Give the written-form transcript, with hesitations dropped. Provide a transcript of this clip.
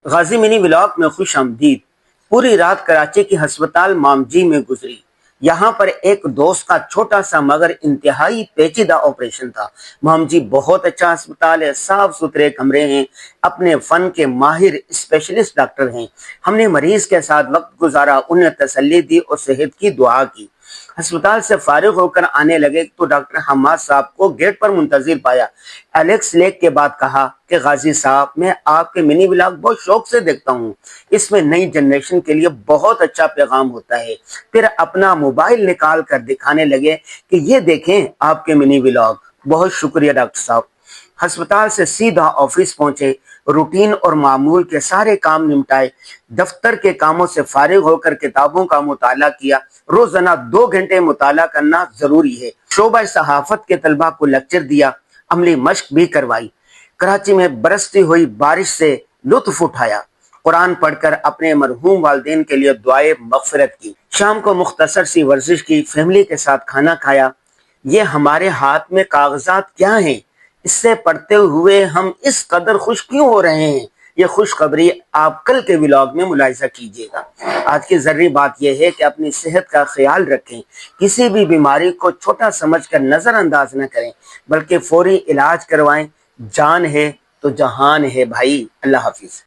غازی منی vlog میں خوش آمدید۔ پوری رات کراچی کی ہسپتال مامجی میں گزری۔ یہاں پر ایک دوست کا چھوٹا سا مگر انتہائی پیچیدہ آپریشن تھا۔ مامجی بہت اچھا ہسپتال ہے، صاف ستھرے کمرے ہیں، اپنے فن کے ماہر اسپیشلسٹ ڈاکٹر ہیں۔ ہم نے مریض کے ساتھ وقت گزارا، انہیں تسلی دی اور صحت کی دعا کی۔ ہسپتال سے فارغ ہو کر آنے لگے تو ڈاکٹر حماد صاحب کو گیٹ پر منتظر پایا۔ الیکس لیک کے بعد کہا کہ غازی صاحب، میں آپ کے منی ولاگ بہت شوق سے دیکھتا ہوں، اس میں نئی جنریشن کے لیے بہت اچھا پیغام ہوتا ہے۔ پھر اپنا موبائل نکال کر دکھانے لگے کہ یہ دیکھیں آپ کے منی ولاگ۔ بہت شکریہ ڈاکٹر صاحب۔ ہسپتال سے سیدھا آفس پہنچے، روٹین اور معمول کے سارے کام نمٹائے، دفتر کے کاموں سے فارغ ہو کر کتابوں کا مطالعہ کیا۔ روزانہ 2 گھنٹے مطالعہ کرنا ضروری ہے۔ شعبہ صحافت کے طلباء کو لیکچر دیا، عملی مشق بھی کروائی۔ کراچی میں برستی ہوئی بارش سے لطف اٹھایا، قرآن پڑھ کر اپنے مرحوم والدین کے لیے دعائے مغفرت کی۔ شام کو مختصر سی ورزش کی، فیملی کے ساتھ کھانا کھایا۔ یہ ہمارے ہاتھ میں کاغذات کیا ہیں، اس سے پڑھتے ہوئے ہم اس قدر خوش کیوں ہو رہے ہیں؟ یہ خوشخبری آپ کل کے ولاگ میں ملاحظہ کیجیے گا۔ آج کی ضروری بات یہ ہے کہ اپنی صحت کا خیال رکھیں، کسی بھی بیماری کو چھوٹا سمجھ کر نظر انداز نہ کریں، بلکہ فوری علاج کروائیں۔ جان ہے تو جہان ہے بھائی۔ اللہ حافظ۔